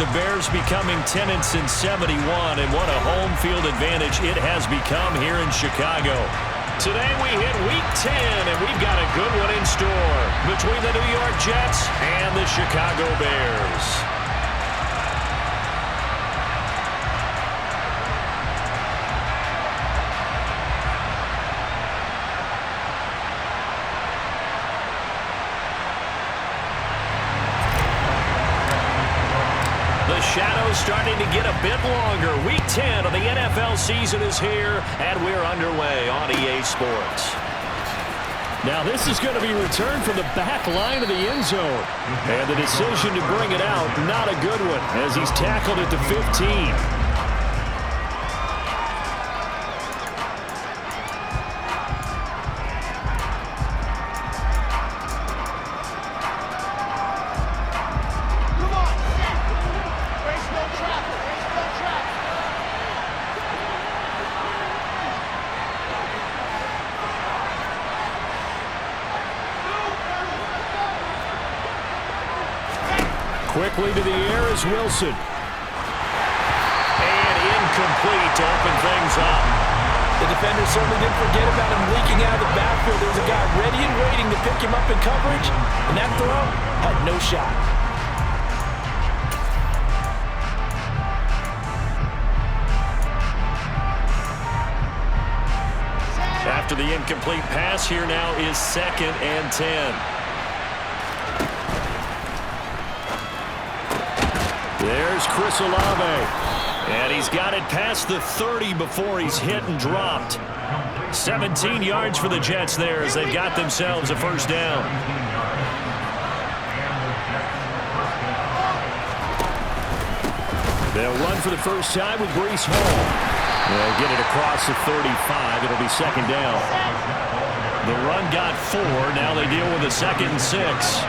the Bears becoming 10-71, and what a home field advantage it has become here in Chicago. Today we hit Week 10, and we've got a good one in store between the New York Jets and the Chicago Bears. Shadow's starting to get a bit longer. Week 10 of the NFL season is here, and we're underway on EA Sports. Now this is going to be returned from the back line of the end zone. And the decision to bring it out, not a good one, as he's tackled at the 15. Quickly to the air is Wilson. And incomplete to open things up. The defender certainly didn't forget about him leaking out of the backfield. There was a guy ready and waiting to pick him up in coverage, and that throw had no shot. After the incomplete pass, here now is 2nd and 10. There's Chris Olave. And he's got it past the 30 before he's hit and dropped. 17 yards for the Jets there as they've got themselves a first down. They'll run for the first time with Breece Hall. They'll get it across the 35. It'll be 2nd down. The run got 4. Now they deal with a 2nd and 6.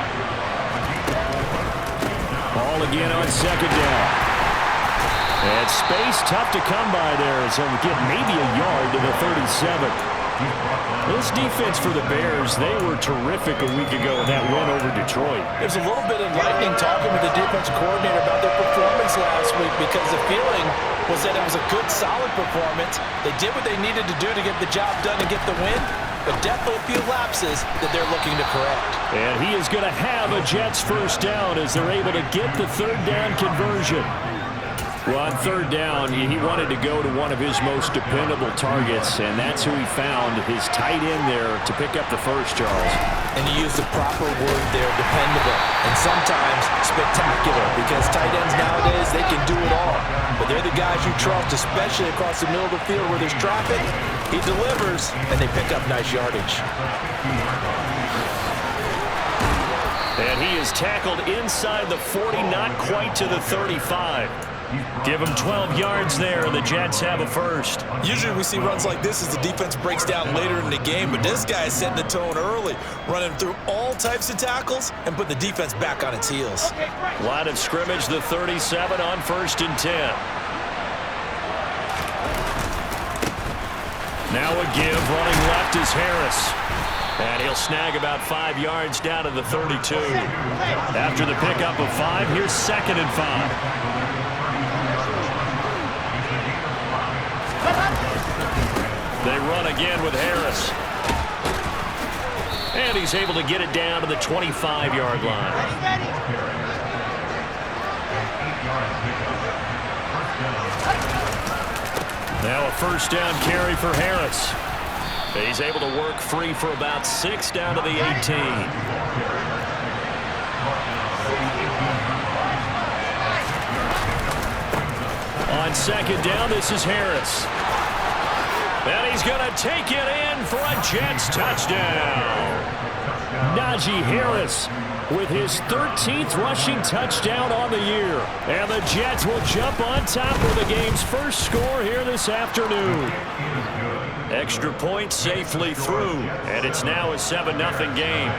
Ball again on 2nd down. And space tough to come by there as they'll get maybe a yard to the 37. This defense for the Bears, they were terrific a week ago in that win over Detroit. There's a little bit enlightening talking with the defensive coordinator about their performance last week because the feeling was that it was a good, solid performance. They did what they needed to do to get the job done and get the win. But definitely a few lapses that they're looking to correct. And he is going to have a Jets first down as they're able to get the 3rd down conversion. Well, on 3rd down, he wanted to go to one of his most dependable targets, and that's who he found, his tight end there, to pick up the first, Charles. And you use the proper word there, dependable, and sometimes spectacular, because tight ends nowadays, they can do it all. But they're the guys you trust, especially across the middle of the field where there's traffic. He delivers, and they pick up nice yardage. And he is tackled inside the 40, not quite to the 35. Give him 12 yards there, and the Jets have a first. Usually we see runs like this as the defense breaks down later in the game, but this guy is setting the tone early, running through all types of tackles and put the defense back on its heels. Line of scrimmage, the 37 on 1st and 10. Now a give, running left is Harris. And he'll snag about 5 yards down to the 32. After the pickup of 5, here's 2nd and 5. They run again with Harris. And he's able to get it down to the 25-yard line. Now a first down carry for Harris. He's able to work free for about 6 down to the 18. On 2nd down, this is Harris. And he's going to take it in for a Jets touchdown. Najee Harris with his 13th rushing touchdown on the year. And the Jets will jump on top of the game's first score here this afternoon. Extra point safely through, and it's now a 7-0 game.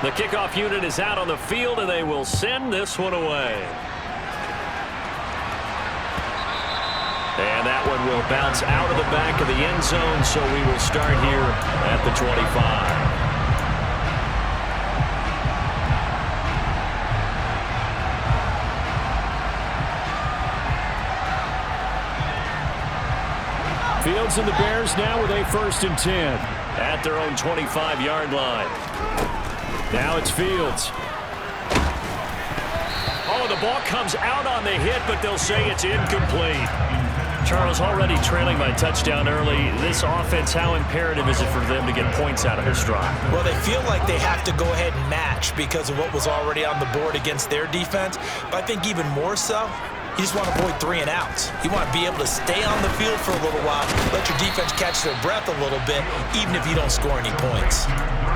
The kickoff unit is out on the field, and they will send this one away. And that one will bounce out of the back of the end zone, so we will start here at the 25. Fields and the Bears now with a 1st and 10 at their own 25-yard line. Now it's Fields. Oh, the ball comes out on the hit, but they'll say it's incomplete. Charles, already trailing by touchdown early. This offense, how imperative is it for them to get points out of this drive? Well, they feel like they have to go ahead and match because of what was already on the board against their defense. But I think even more so, you just want to avoid 3 and outs. You want to be able to stay on the field for a little while, let your defense catch their breath a little bit, even if you don't score any points.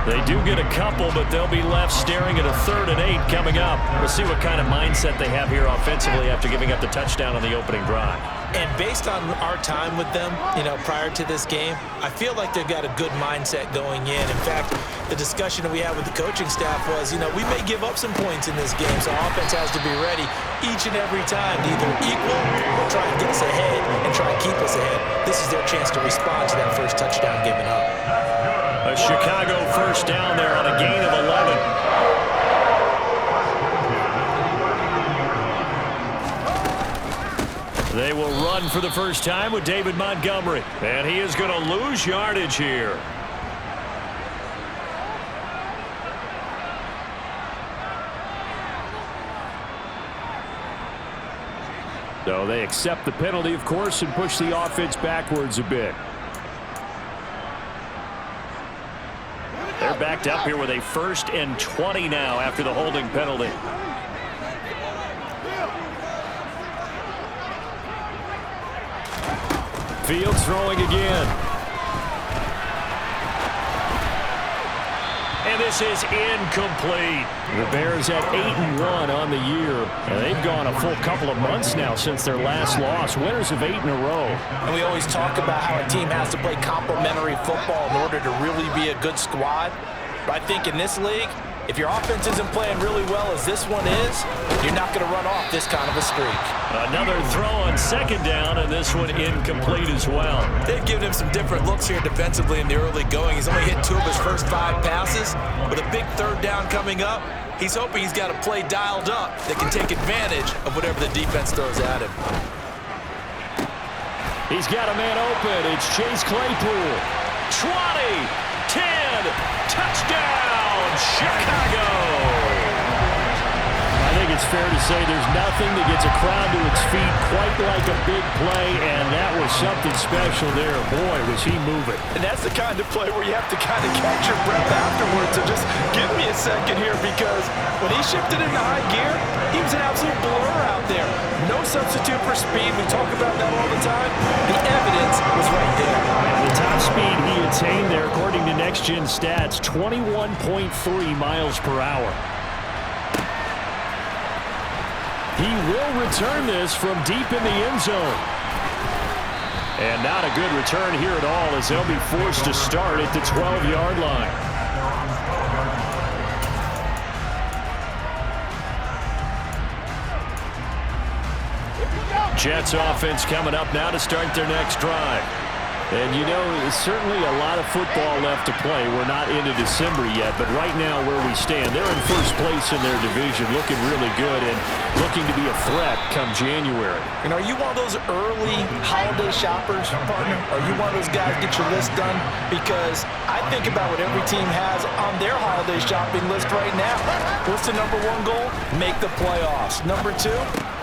They do get a couple, but they'll be left staring at a 3rd and 8 coming up. We'll see what kind of mindset they have here offensively after giving up the touchdown on the opening drive. And based on our time with them, prior to this game, I feel like they've got a good mindset going in. In fact, the discussion that we had with the coaching staff was, we may give up some points in this game, so offense has to be ready each and every time to either equal or try and get us ahead and try and keep us ahead. This is their chance to respond to that first touchdown given up. A Chicago 1st down there on a gain of 11. They will run for the first time with David Montgomery. And he is going to lose yardage here. So they accept the penalty, of course, and push the offense backwards a bit. They're backed up here with a 1st and 20 now after the holding penalty. Fields throwing again. And this is incomplete. The Bears at 8-1 on the year. And they've gone a full couple of months now since their last loss. Winners of 8 in a row. And we always talk about how a team has to play complementary football in order to really be a good squad. But I think in this league, if your offense isn't playing really well as this one is, you're not going to run off this kind of a streak. Another throw on 2nd down, and this one incomplete as well. They've given him some different looks here defensively in the early going. He's only hit 2 of his first 5 passes. With a big 3rd down coming up, he's hoping he's got a play dialed up that can take advantage of whatever the defense throws at him. He's got a man open. It's Chase Claypool. 20, 10, touchdown, Chicago. I think it's fair to say there's nothing that gets a crowd to its feet quite like a big play, and that was something special there. Boy, was he moving. And that's the kind of play where you have to kind of catch your breath afterwards. So just give me a second here, because when he shifted into high gear, he was an absolute blur out there. No substitute for speed. We talk about that all the time. The evidence was right there. The top speed he attained there, according to Next Gen Stats, 21.3 miles per hour. He will return this from deep in the end zone. And not a good return here at all, as they'll be forced to start at the 12-yard line. Jets offense coming up now to start their next drive. And there's certainly a lot of football left to play. We're not into December yet, but right now where we stand, they're in first place in their division, looking really good and looking to be a threat come January. And are you one of those early holiday shoppers, partner? Are you one of those guys get your list done? Because I think about what every team has on their holiday shopping list right now. What's the #1 goal? Make the playoffs. #2,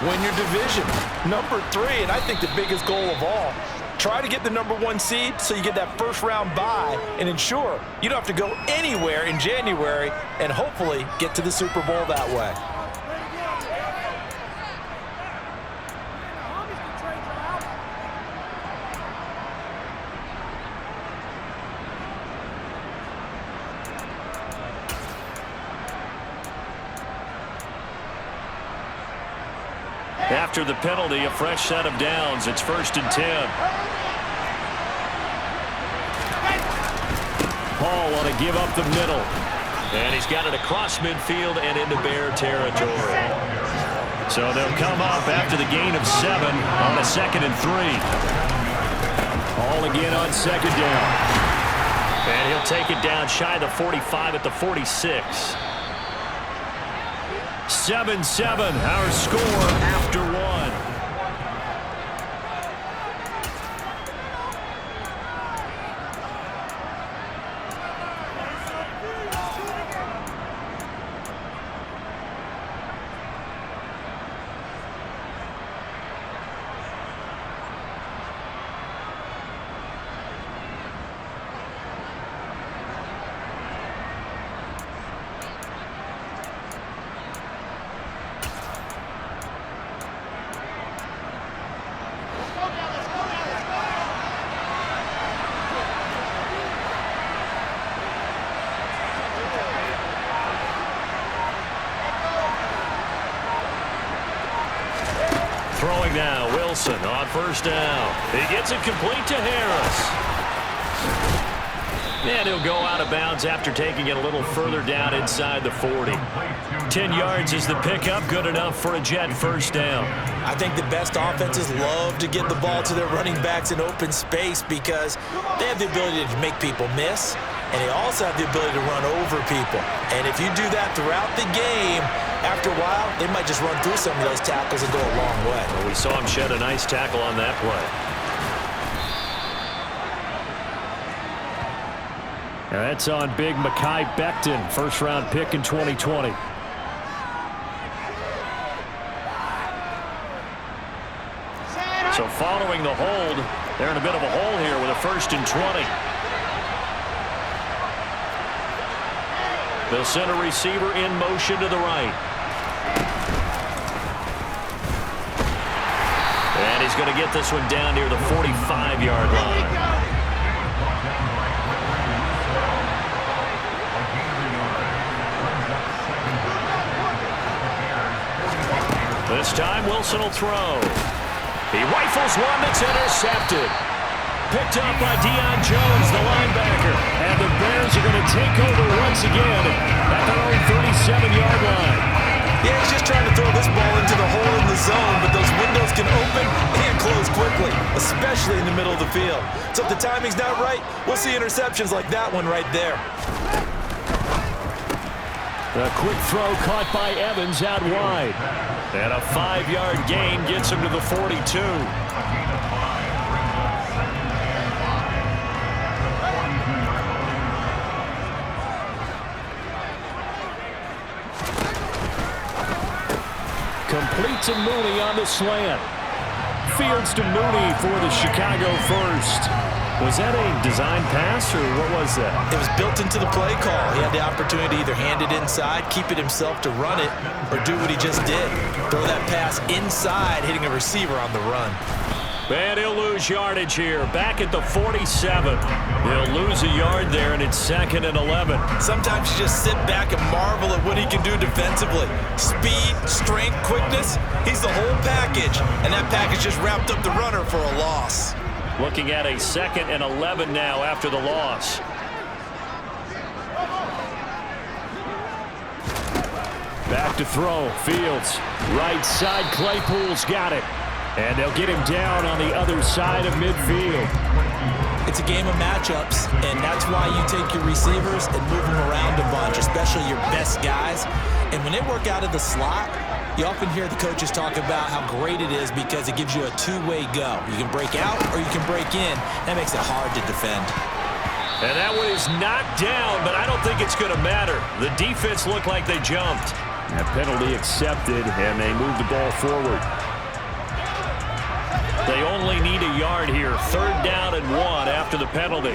win your division. #3, and I think the biggest goal of all, try to get the #1 seed so you get that first-round bye and ensure you don't have to go anywhere in January and hopefully get to the Super Bowl that way. After the penalty, a fresh set of downs. It's 1st and 10. Hall want to give up the middle. And he's got it across midfield and into Bear territory. So they'll come up after the gain of 7 on a 2nd and 3. Hall again on 2nd down. And he'll take it down shy of the 45 at the 46. 7-7, our score after 1. Throwing now, Wilson on first down. He gets it complete to Harris. And he'll go out of bounds after taking it a little further down inside the 40. 10 yards is the pickup, good enough for a Jet first down. I think the best offenses love to get the ball to their running backs in open space because they have the ability to make people miss, and they also have the ability to run over people. And if you do that throughout the game, after a while, they might just run through some of those tackles and go a long way. Well, we saw him shed a nice tackle on that play. Now that's on big Mekhi Becton, first-round pick in 2020. So following the hold, they're in a bit of a hole here with a 1st and 20. They'll send a receiver in motion to the right. And he's going to get this one down near the 45-yard line. This time, Wilson will throw. He rifles one that's intercepted. Picked up by Deion Jones, the linebacker. And the Bears are going to take over once again at their own 37-yard line. Yeah, he's just trying to throw this ball into the hole in the zone, but those windows can open and close quickly, especially in the middle of the field. So if the timing's not right, we'll see interceptions like that one right there. A quick throw caught by Evans out wide. And a 5-yard gain gets him to the 42. Complete to Mooney on the slant. Fields to Mooney for the Chicago first. Was that a design pass, or what was that? It was built into the play call. He had the opportunity to either hand it inside, keep it himself to run it, or do what he just did. Throw that pass inside, hitting a receiver on the run. And he'll lose yardage here. Back at the 47. He'll lose a yard there, and it's 2nd and 11. Sometimes you just sit back and marvel at what he can do defensively. Speed, strength, quickness, he's the whole package. And that package just wrapped up the runner for a loss. Looking at a 2nd and 11 now after the loss. Back to throw. Fields. Right side. Claypool's got it. And they'll get him down on the other side of midfield. It's a game of matchups, and that's why you take your receivers and move them around a bunch, especially your best guys. And when they work out of the slot, you often hear the coaches talk about how great it is because it gives you a two-way go. You can break out or you can break in. That makes it hard to defend. And that one is knocked down, but I don't think it's going to matter. The defense looked like they jumped. A penalty accepted, and they move the ball forward. They only need a yard here. 3rd down and 1 after the penalty.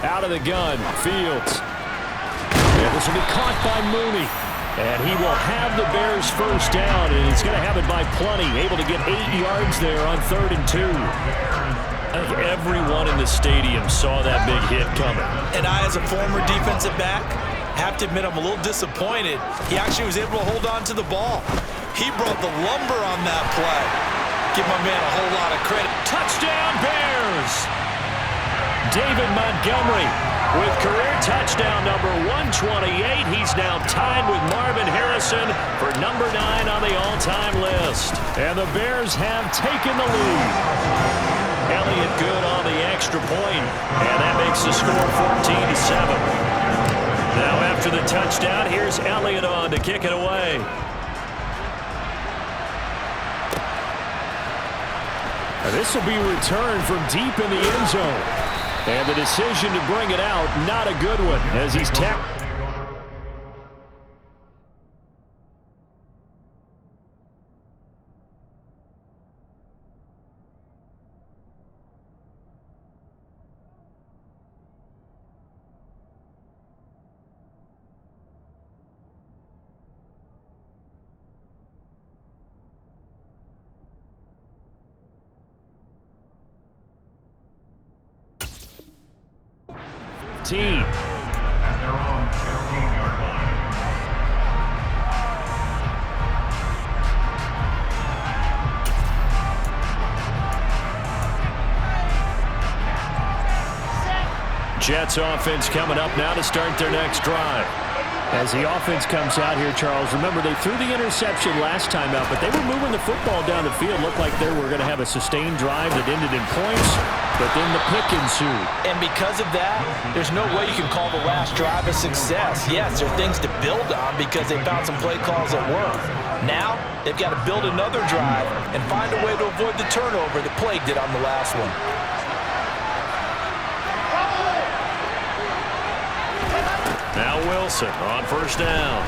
Out of the gun, Fields. And this will be caught by Mooney. And he will have the Bears first down, and he's going to have it by plenty. Able to get 8 yards there on 3rd and 2. I think everyone in the stadium saw that big hit coming. And I, as a former defensive back, have to admit I'm a little disappointed. He actually was able to hold on to the ball. He brought the lumber on that play. Give my man a whole lot of credit. Touchdown, Bears! David Montgomery with career touchdown number 128. He's now tied with Marvin Harrison for number 9 on the all-time list. And the Bears have taken the lead. Elliott good on the extra point, and that makes the score 14-7. Now after the touchdown, here's Elliott on to kick it away. And this will be returned from deep in the end zone. And the decision to bring it out, not a good one, as he's tackled. Jets offense coming up now to start their next drive. As the offense comes out here, Charles, remember they threw the interception last time out, but they were moving the football down the field. Looked like they were going to have a sustained drive that ended in points, but then the pick ensued. And because of that, there's no way you can call the last drive a success. Yes, there are things to build on because they found some play calls that work. Now, they've got to build another drive and find a way to avoid the turnover that plagued it on the last one. Now Wilson on first down.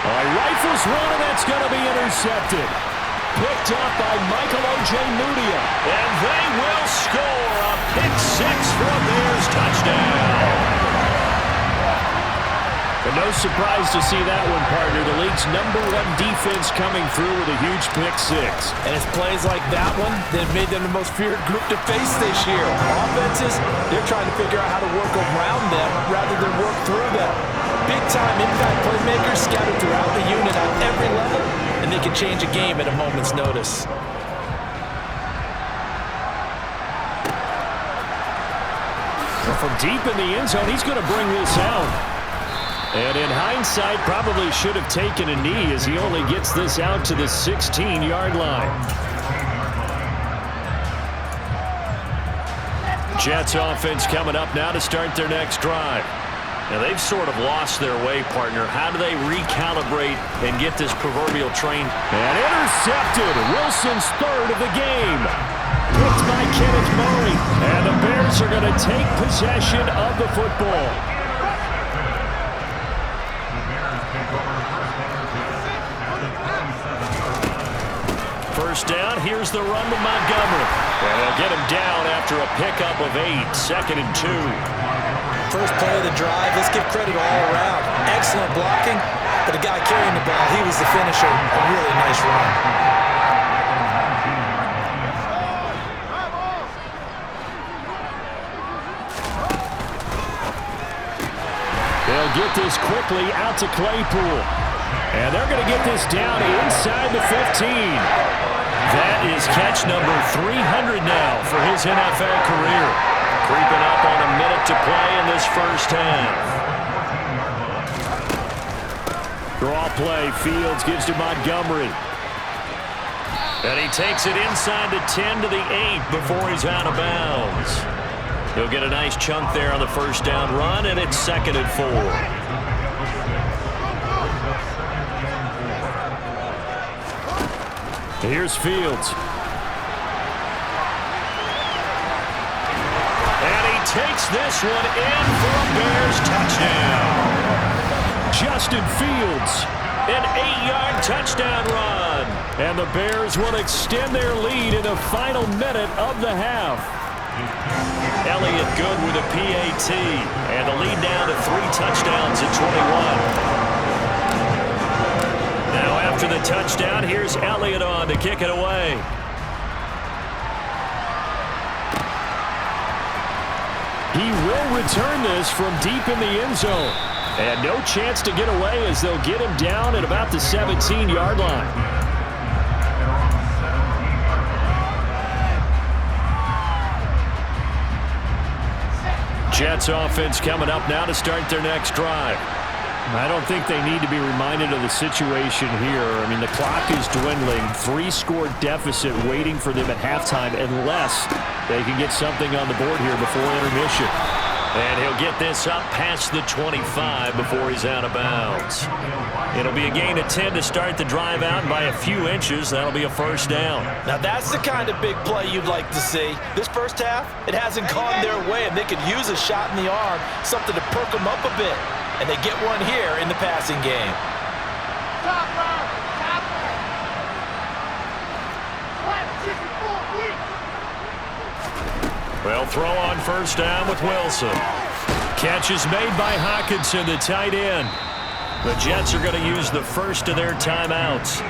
Rifles one, and that's going to be intercepted. Picked up by Michael Ojemudia. And they will score a pick six for a Bears touchdown. But no surprise to see that one, partner. The league's #1 defense coming through with a huge pick six. And it's plays like that one that made them the most feared group to face this year. Offenses, they're trying to figure out how to work around them rather than work through them. Big-time impact playmakers scattered throughout the unit on every level, and they can change a game at a moment's notice. From deep in the end zone, he's going to bring this out. And in hindsight, probably should have taken a knee as he only gets this out to the 16-yard line. Jets offense coming up now to start their next drive. Now, they've sort of lost their way, partner. How do they recalibrate and get this proverbial train? And intercepted. Wilson's third of the game. Picked by Kenneth Murray. And the Bears are going to take possession of the football. First down, here's the run to Montgomery. And they'll get him down after a pickup of 8, 2nd and 2. First play of the drive, let's give credit all around. Excellent blocking, but the guy carrying the ball, he was the finisher. A really nice run. They'll get this quickly out to Claypool. And they're going to get this down inside the 15. That is catch number 300 now for his NFL career. Creeping up on a minute to play in this first half. Draw play. Fields gives to Montgomery. And he takes it inside the 10 to the 8 before he's out of bounds. He'll get a nice chunk there on the first down run, and it's 2nd and 4. Here's Fields. And he takes this one in for a Bears touchdown. Justin Fields. An 8-yard touchdown run. And the Bears will extend their lead in the final minute of the half. Elliott good with a PAT. And the lead down to 3 touchdowns at 21. Now after the touchdown, here's Elliott on to kick it away. He will return this from deep in the end zone. And no chance to get away as they'll get him down at about the 17-yard line. Jets offense coming up now to start their next drive. I don't think they need to be reminded of the situation here. I mean, the clock is dwindling. 3-score deficit waiting for them at halftime unless they can get something on the board here before intermission. And he'll get this up past the 25 before he's out of bounds. It'll be a gain of 10 to start the drive out, and by a few inches, that'll be a first down. Now that's the kind of big play you'd like to see. This first half, it hasn't gone their way, and they could use a shot in the arm, something to perk them up a bit. And they get one here in the passing game. Well, throw on first down with Wilson. Catch is made by Hockenson, the tight end. The Jets are going to use the first of their timeouts,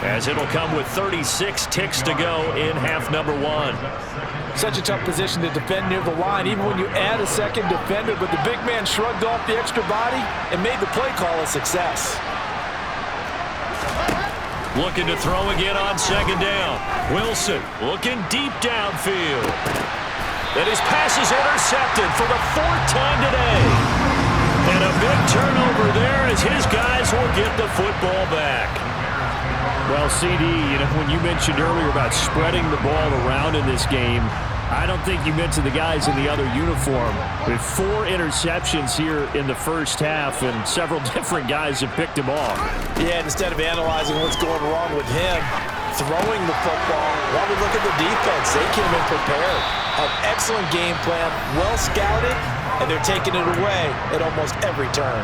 as it'll come with 36 ticks to go in half number 1. Such a tough position to defend near the line, even when you add a second defender, but the big man shrugged off the extra body and made the play call a success. Looking to throw again on second down. Wilson looking deep downfield. And his pass is intercepted for the 4th time today. And a big turnover there as his guys will get the football back. Well, CD, when you mentioned earlier about spreading the ball around in this game, I don't think you mentioned the guys in the other uniform. With 4 interceptions here in the first half, and several different guys have picked him off. Yeah, instead of analyzing what's going wrong with him, throwing the football, while we look at the defense, they came in prepared. An excellent game plan, well scouted, and they're taking it away at almost every turn.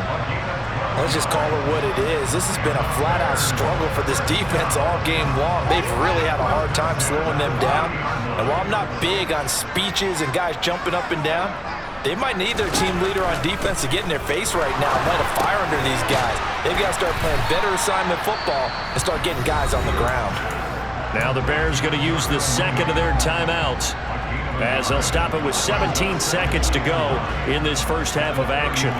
Let's just call it what it is. This has been a flat-out struggle for this defense all game long. They've really had a hard time slowing them down. And while I'm not big on speeches and guys jumping up and down, they might need their team leader on defense to get in their face right now and light a fire under these guys. They've got to start playing better assignment football and start getting guys on the ground. Now the Bears going to use the second of their timeouts as they'll stop it with 17 seconds to go in this first half of action.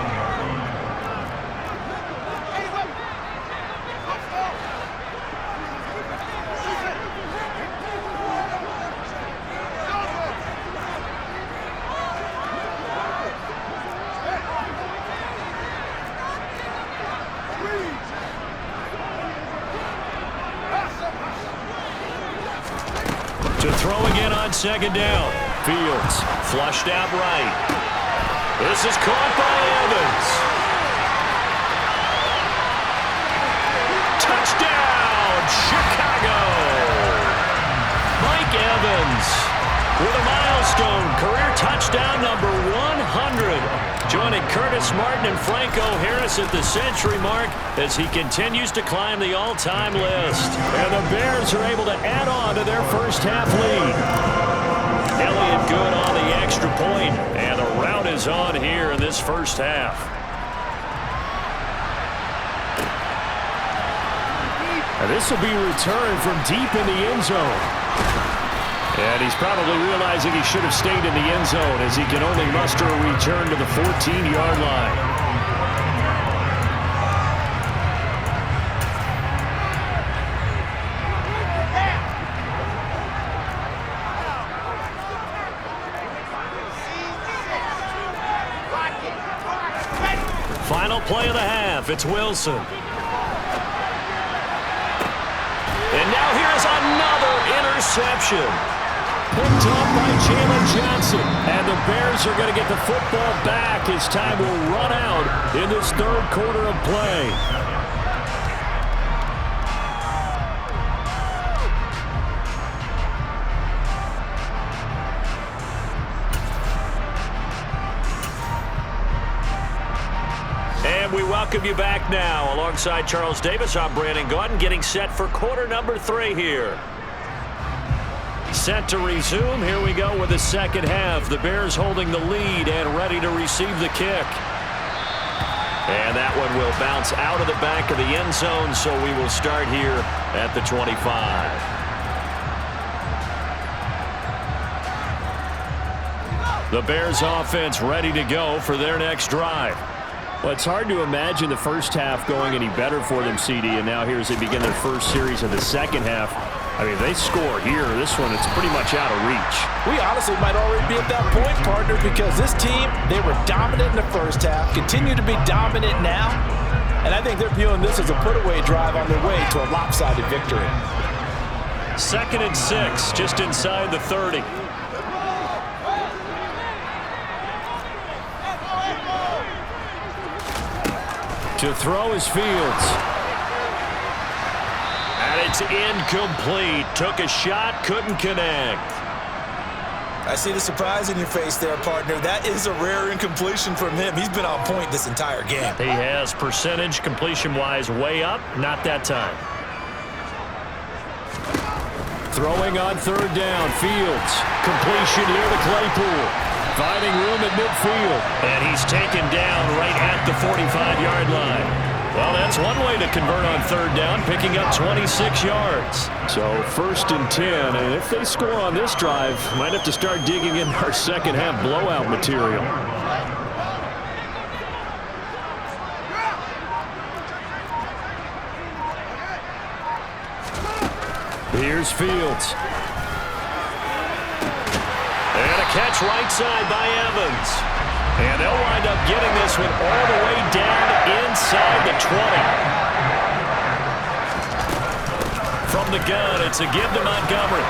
To throw again on second down. Fields flushed out right. This is caught by Evans. Touchdown, Chicago. Mike Evans with a milestone career touchdown number 100. Joining Curtis Martin and Franco Harris at the century mark as he continues to climb the all-time list. And the Bears are able to add on to their first half lead. Elliott good on the extra point, and the rout is on here in this first half. And this will be returned from deep in the end zone. And he's probably realizing he should have stayed in the end zone as he can only muster a return to the 14-yard line. Final play of the half. It's Wilson. And now here's another interception. Picked up by Jalen Johnson. And the Bears are going to get the football back as time will run out in this third quarter of play. And we welcome you back now. Alongside Charles Davis, I'm Brandon Gaudin, getting set for quarter number 3 here. Set to resume. Here we go with the second half. The Bears holding the lead and ready to receive the kick. And that one will bounce out of the back of the end zone, so we will start here at the 25. The Bears offense ready to go for their next drive. Well, it's hard to imagine the first half going any better for them, CD, and now here as they begin their first series of the second half. I mean, if they score here, this one, it's pretty much out of reach. We honestly might already be at that point, partner, because this team, they were dominant in the first half, continue to be dominant now, and I think they're viewing this as a put-away drive on their way to a lopsided victory. 2nd and 6, just inside the 30. To throw is Fields. And it's incomplete. Took a shot, couldn't connect. I see the surprise in your face there, partner. That is a rare incompletion from him. He's been on point this entire game. He has percentage completion-wise way up. Not that time. Throwing on third down. Fields. Completion here to Claypool. Finding room at midfield. And he's taken down right at the 45-yard line. Well, that's one way to convert on third down, picking up 26 yards. So 1st and 10, and if they score on this drive, might have to start digging in our second half blowout material. Here's Fields. And a catch right side by Evans. And they'll wind up getting this one all the way down inside the 20. From the gun, it's a give to Montgomery.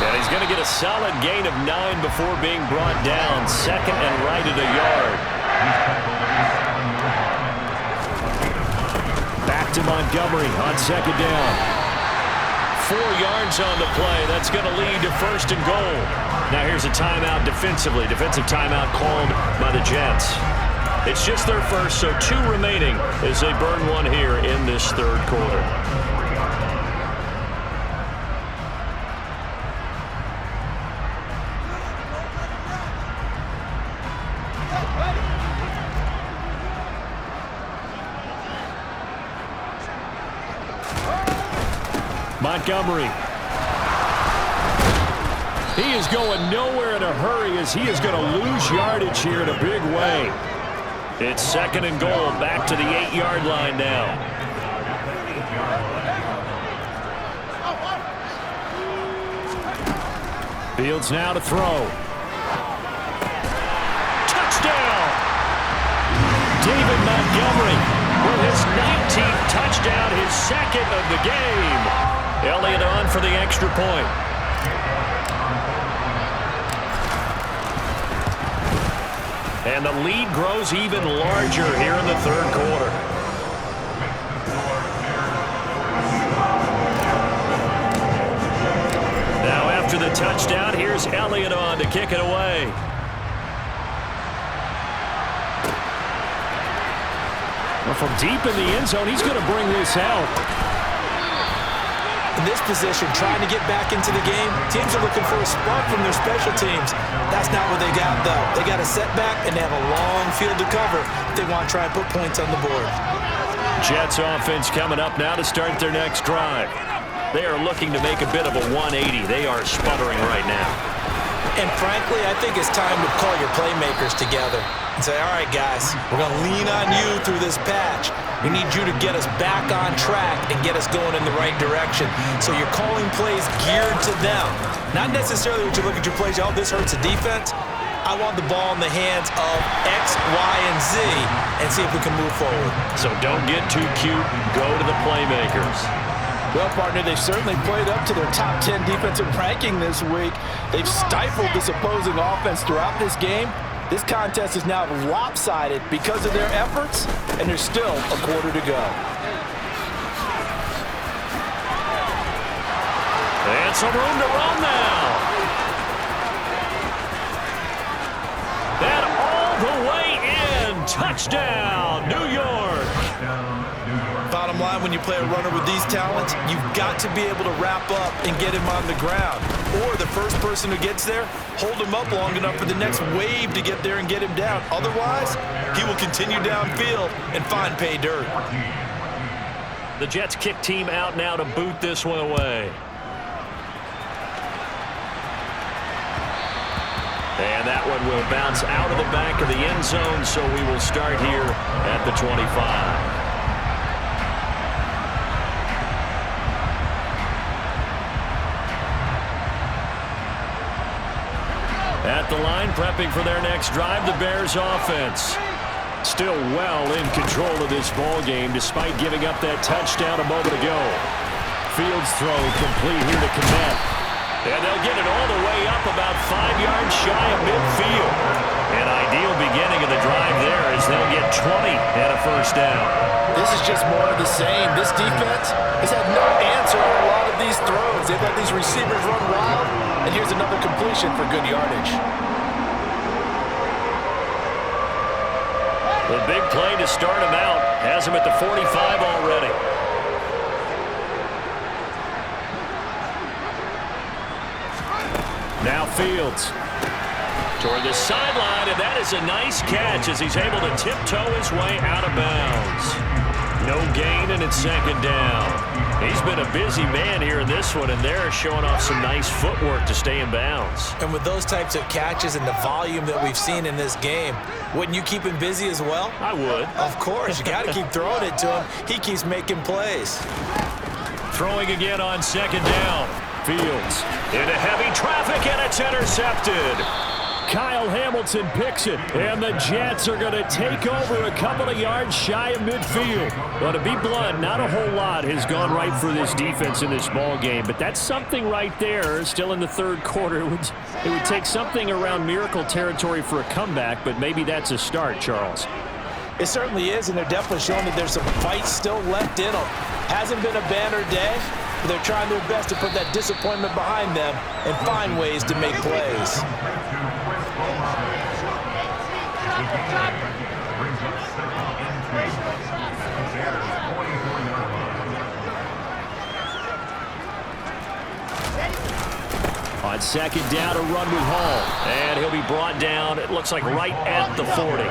And he's going to get a solid gain of 9 before being brought down. Second and right at a yard. Back to Montgomery on second down. 4 yards on the play. That's going to lead to first and goal. Now here's a timeout defensively. Defensive timeout called by the Jets. It's just their first, so 2 remaining as they burn one here in this third quarter. Montgomery. He is going nowhere in a hurry as he is going to lose yardage here in a big way. It's second and goal, back to the 8-yard line now. Fields now to throw. Touchdown! David Montgomery with his 19th touchdown, his second of the game. Elliott on for the extra point. And the lead grows even larger here in the third quarter. Now after the touchdown, here's Elliott on to kick it away. Well, from deep in the end zone, he's going to bring this out. In this position, trying to get back into the game, teams are looking for a spark from their special teams. That's not what they got, though. They got a setback, and they have a long field to cover if they want to try and put points on the board. Jets offense coming up now to start their next drive. They are looking to make a bit of a 180. They are sputtering right now. And frankly, I think it's time to call your playmakers together and say, all right, guys, we're going to lean on you through this patch. We need you to get us back on track and get us going in the right direction. So you're calling plays geared to them. Not necessarily what you look at your plays, oh, this hurts the defense. I want the ball in the hands of X, Y, and Z and see if we can move forward. So don't get too cute. Go to the playmakers. Well, partner, they've certainly played up to their top 10 defensive ranking this week. They've stifled this opposing offense throughout this game. This contest is now lopsided because of their efforts, and there's still a quarter to go. And some room to run now. And all the way in. Touchdown, New York. Bottom line, when you play a runner with these talents, you've got to be able to wrap up and get him on the ground. Or the first person who gets there, hold him up long enough for the next wave to get there and get him down. Otherwise, he will continue downfield and find pay dirt. The Jets kick team out now to boot this one away. And that one will bounce out of the back of the end zone, so we will start here at the 25. At the line, prepping for their next drive, the Bears offense. Still well in control of this ball game, despite giving up that touchdown a moment ago. Fields throw complete here to Kmet. And they'll get it all the way up about 5 yards shy of midfield. An ideal beginning of the drive there as they'll get 20 and a first down. This is just more of the same. This defense has had no answer on a lot of these throws. They've let these receivers run wild, and here's another completion for good yardage. The big play to start him out has him at the 45 already. Now Fields toward the sideline, and that is a nice catch as he's able to tiptoe his way out of bounds. No gain, and it's second down. He's been a busy man here in this one, and they're showing off some nice footwork to stay in bounds. And with those types of catches and the volume that we've seen in this game, wouldn't you keep him busy as well? I would. Of course. You got to keep throwing it to him. He keeps making plays. Throwing again on second down. Fields into heavy traffic, and it's intercepted. Kyle Hamilton picks it, and the Jets are going to take over a couple of yards shy of midfield. Well, to be blunt, not a whole lot has gone right for this defense in this ball game, but that's something right there. Still in the third quarter, it would take something around miracle territory for a comeback, but maybe that's a start, Charles. It certainly is, and they're definitely showing that there's some fight still left in them. Hasn't been a banner day, but they're trying their best to put that disappointment behind them and find ways to make plays. On second down, a run with Hall, and he'll be brought down, it looks like right at the 40.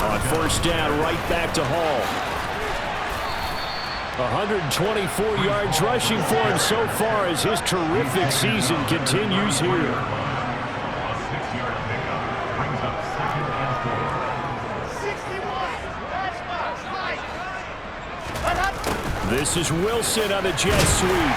On first down, right back to Hall. 124 yards rushing for him so far as his terrific season continues here. This is Wilson on the jet sweep.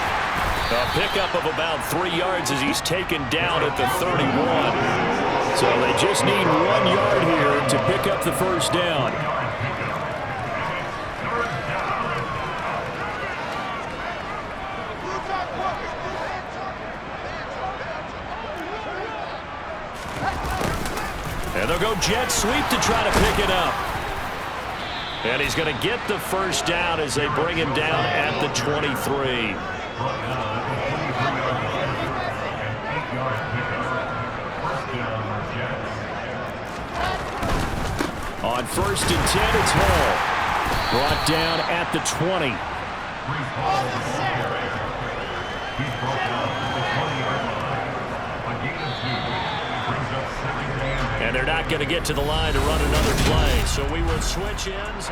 A pickup of about 3 yards as he's taken down at the 31. So they just need 1 yard here to pick up the first down. And they'll go jet sweep to try to pick it up. And he's going to get the first down as they bring him down at the 23. On first and 10, it's Hall. Brought down at the 20. And they're not going to get to the line to run another play. So we will switch ends.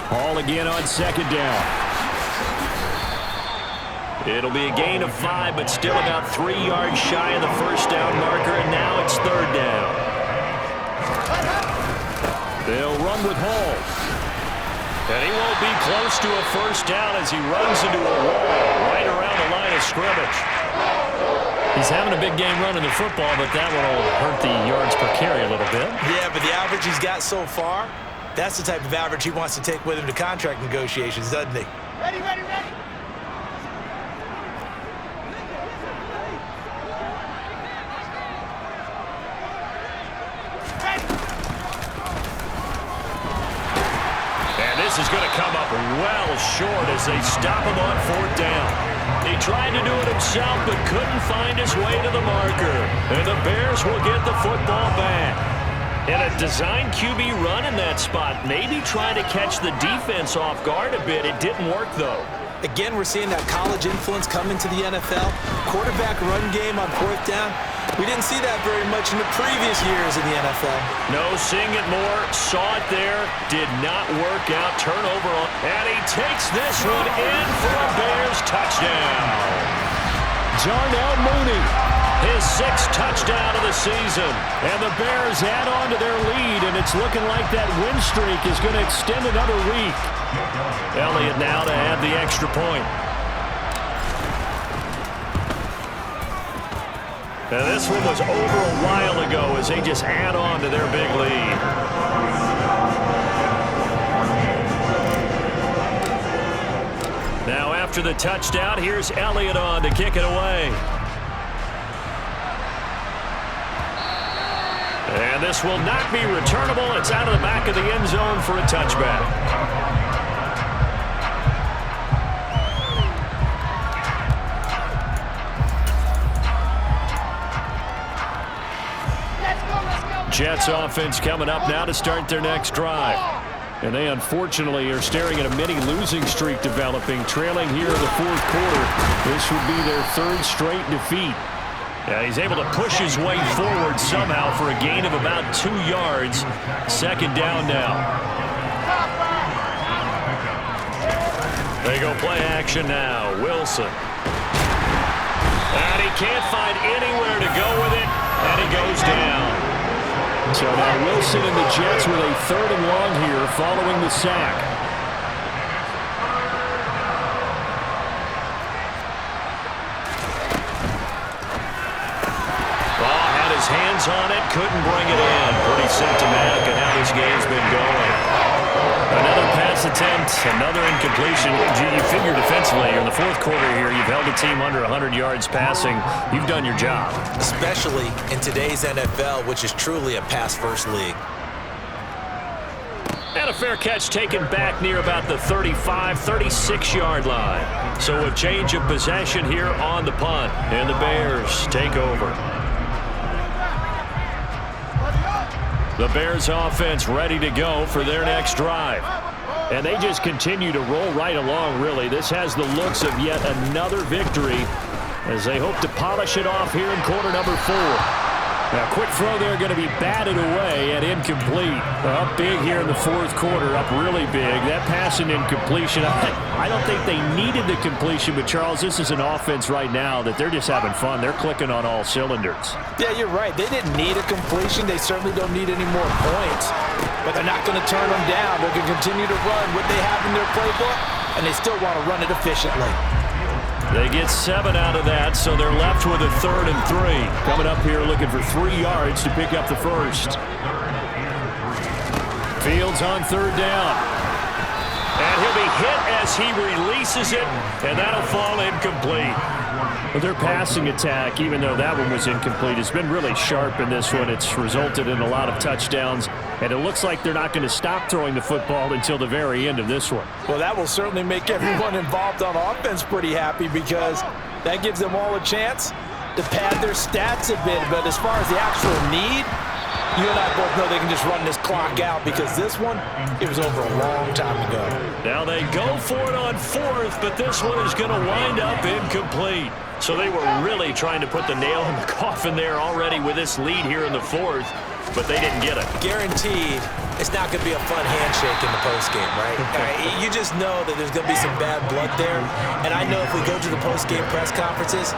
Hall again on second down. It'll be a gain of 5, but still about 3 yards shy of the first down marker, and now it's third down. They'll run with Hall. And he won't be close to a first down as he runs into a wall right around the line of scrimmage. He's having a big game running the football, but that one will hurt the yards per carry a little bit. Yeah, but the average he's got so far, that's the type of average he wants to take with him to contract negotiations, doesn't he? Ready, ready, ready. This is going to come up well short as they stop him on fourth down. He tried to do it himself but couldn't find his way to the marker. And the Bears will get the football back. And a design QB run in that spot, maybe trying to catch the defense off guard a bit. It didn't work, though. Again, we're seeing that college influence come into the NFL. Quarterback run game on fourth down. We didn't see that very much in the previous years in the NFL. No, seeing it more, saw it there, did not work out. Turnover, and he takes this one in for a Bears touchdown. Darnell Mooney, his 6th touchdown of the season. And the Bears add on to their lead, and it's looking like that win streak is going to extend another week. Elliott now to add the extra point. And this one was over a while ago as they just add on to their big lead. Now after the touchdown, here's Elliott on to kick it away. And this will not be returnable. It's out of the back of the end zone for a touchback. Jets offense coming up now to start their next drive. And they unfortunately are staring at a mini losing streak developing, trailing here in the fourth quarter. This would be their 3rd straight defeat. Yeah, he's able to push his way forward somehow for a gain of about 2 yards. Second down now. They go play action now. Wilson. And he can't find anywhere to go with it, and he goes down. So now Wilson and the Jets with a 3rd and long here following the sack. Hands on it, couldn't bring it in. Pretty symptomatic of how this game's been going. Another pass attempt, another incompletion. You figure defensively in the 4th quarter here, you've held a team under 100 yards passing. You've done your job. Especially in today's NFL, which is truly a pass-first league. And a fair catch taken back near about the 35, 36-yard line. So a change of possession here on the punt. And the Bears take over. The Bears offense ready to go for their next drive. And they just continue to roll right along, really. This has the looks of yet another victory as they hope to polish it off here in quarter number 4. Now, quick throw there going to be batted away and incomplete. Up big here in the 4th quarter, up really big. That pass and incompletion, I don't think they needed the completion, but Charles, this is an offense right now that they're just having fun. They're clicking on all cylinders. Yeah, you're right. They didn't need a completion. They certainly don't need any more points, but they're not going to turn them down. They're going to continue to run what they have in their playbook, and they still want to run it efficiently. They get 7 out of that, so they're left with a 3rd and 3. Coming up here looking for 3 yards to pick up the first. Fields on 3rd down. And he'll be hit as he releases it, and that'll fall incomplete. But their passing attack, even though that one was incomplete, has been really sharp in this one. It's resulted in a lot of touchdowns, and it looks like they're not going to stop throwing the football until the very end of this one. Well, that will certainly make everyone involved on offense pretty happy because that gives them all a chance to pad their stats a bit. But as far as the actual need, you and I both know they can just run this clock out because this one, it was over a long time ago. Now they go for it on 4th, but this one is going to wind up incomplete. So they were really trying to put the nail in the coffin there already with this lead here in the 4th, but they didn't get it. Guaranteed, it's not going to be a fun handshake in the postgame, right? You just know that there's going to be some bad blood there. And I know if we go to the postgame press conferences,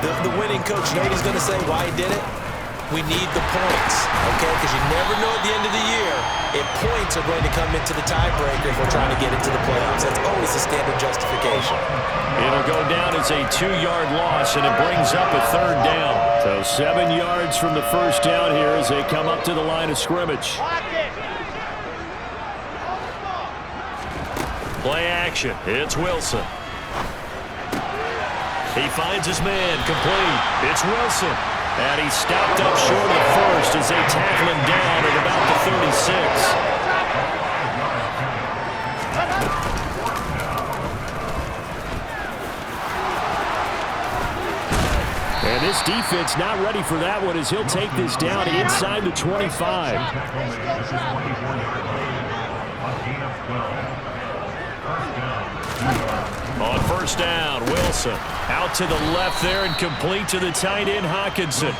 the winning coach, you know what he's going to say, why he did it? We need the points, okay? Because you never know at the end of the year if points are going to come into the tiebreaker if we're trying to get into the playoffs. That's always the standard justification. It'll go down as a 2-yard loss, and it brings up a 3rd down. So 7 yards from the first down here as they come up to the line of scrimmage. Play action. It's Wilson. He finds his man complete. It's Wilson. And he's stopped up short of the first as they tackle him down at about the 36. And this defense not ready for that one as he'll take this down inside the 25. On 1st down, Wilson out to the left there and complete to the tight end, Hockenson.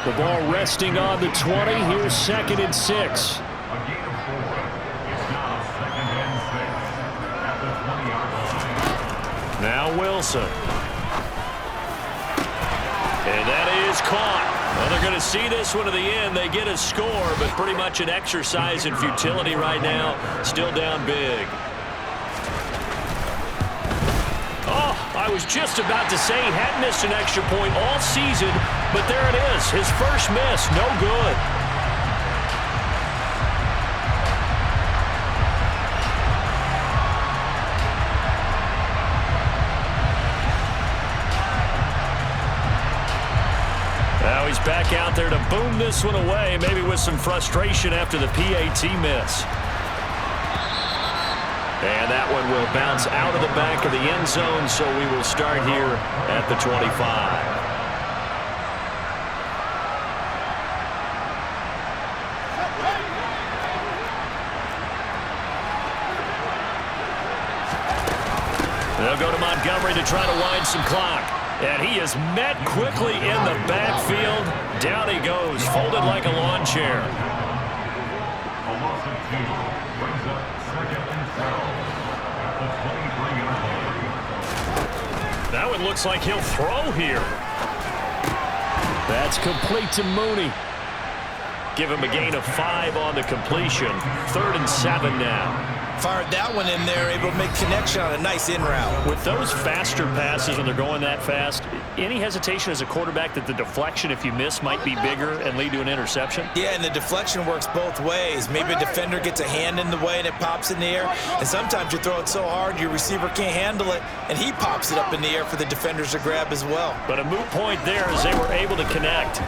The ball resting on the 20. Here's 2nd and 6. Now Wilson. And that is caught. Well, they're going to see this one to the end. They get a score, but pretty much an exercise in futility right now. Still down big. Oh, I was just about to say he hadn't missed an extra point all season, but there it is. His first miss, no good. Now he's back out there to boom this one away, maybe with some frustration after the PAT miss. And that one will bounce out of the back of the end zone, so we will start here at the 25. They'll go to Montgomery to try to wind some clock. And he is met quickly in the backfield. Down he goes, folded like a lawn chair. That one looks like he'll throw here. That's complete to Mooney. Give him a gain of 5 on the completion. 3rd and 7 now. Fired that one in there, able to make connection on a nice in route. With those faster passes when they're going that fast, any hesitation as a quarterback that the deflection, if you miss, might be bigger and lead to an interception? Yeah, and the deflection works both ways. Maybe a defender gets a hand in the way and it pops in the air, and sometimes you throw it so hard your receiver can't handle it, and he pops it up in the air for the defenders to grab as well. But a moot point there as they were able to connect.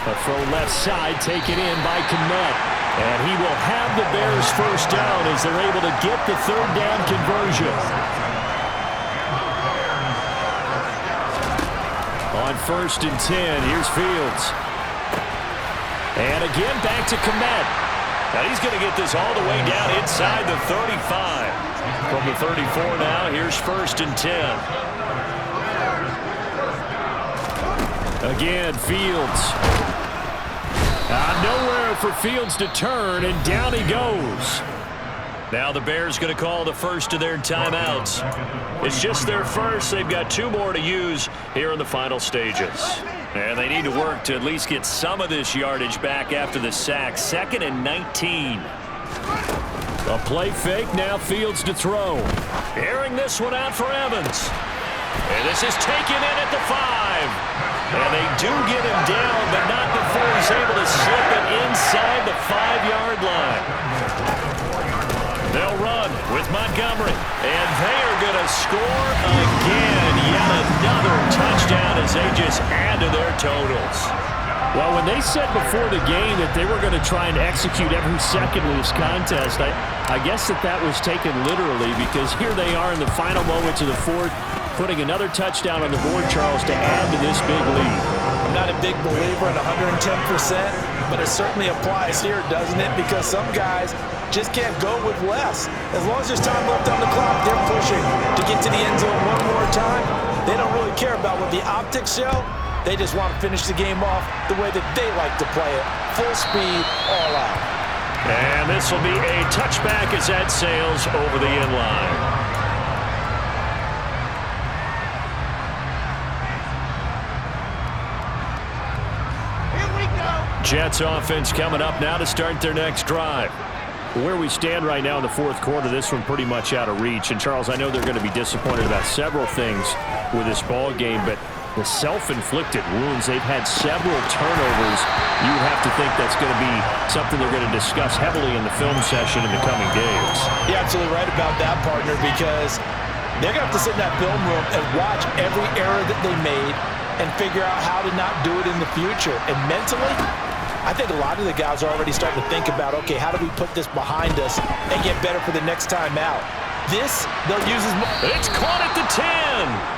A throw left side, taken in by Kmet. And he will have the Bears first down as they're able to get the 3rd down conversion. On 1st and 10, here's Fields. And again, back to Kmet. Now he's going to get this all the way down inside the 35. From the 34 now, here's 1st and 10. Again, Fields. Nowhere for Fields to turn, and down he goes. Now the Bears going to call the first of their timeouts. It's just their first. They've got 2 more to use here in the final stages. And they need to work to at least get some of this yardage back after the sack. 2nd and 19. A play fake, now Fields to throw. Airing this one out for Evans. And this is taken in at the 5. And they do get him down, but not before he's able to slip it inside the 5-yard line. They'll run with Montgomery. And they are going to score again. Yet another touchdown as they just add to their totals. Well, when they said before the game that they were going to try and execute every second of this contest, I guess that was taken literally, because here they are in the final moments of the 4th, putting another touchdown on the board, Charles, to add to this big lead. I'm not a big believer in 110%, but it certainly applies here, doesn't it? Because some guys just can't go with less. As long as there's time left on the clock, they're pushing to get to the end zone one more time. They don't really care about what the optics show. They just want to finish the game off the way that they like to play it. Full speed, all out. And this will be a touchback as that sails over the end line. Jets offense coming up now to start their next drive. Where we stand right now in the 4th quarter, this one pretty much out of reach. And, Charles, I know they're going to be disappointed about several things with this ball game, but the self-inflicted wounds, they've had several turnovers. You would have to think that's going to be something they're going to discuss heavily in the film session in the coming days. You're absolutely right about that, partner, because they're going to have to sit in that film room and watch every error that they made and figure out how to not do it in the future. And mentally, I think a lot of the guys are already starting to think about, okay, how do we put this behind us and get better for the next time out? This, they'll use as much. It's caught at the 10.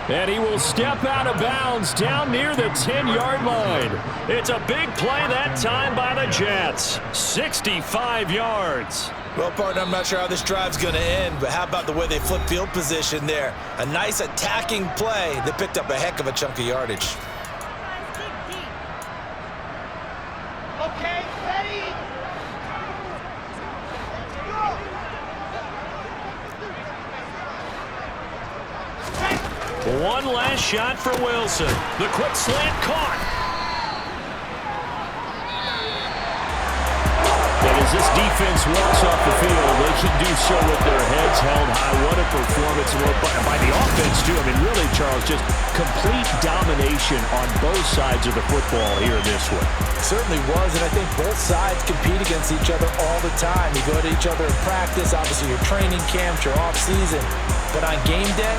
And he will step out of bounds down near the 10-yard line. It's a big play that time by the Jets. 65 yards. Well, partner, I'm not sure how this drive's going to end, but how about the way they flip field position there? A nice attacking play. They picked up a heck of a chunk of yardage. Okay, ready? One last shot for Wilson. The quick slant caught. And as this defense walks off the field, they can do so with their heads held high. What a performance by the offense, too. I mean, really, Charles, just complete domination on both sides of the football here in this one. It certainly was, and I think both sides compete against each other all the time. You go to each other in practice, obviously your training camps, your off-season. But on game day,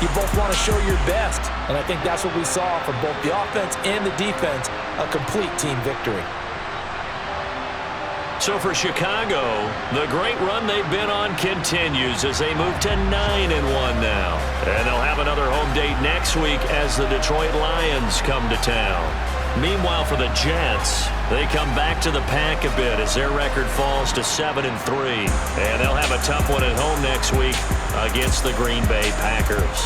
you both want to show your best. And I think that's what we saw from both the offense and the defense, a complete team victory. So for Chicago, the great run they've been on continues as they move to 9-1 now. And they'll have another home date next week as the Detroit Lions come to town. Meanwhile, for the Jets, they come back to the pack a bit as their record falls to 7-3. And they'll have a tough one at home next week against the Green Bay Packers.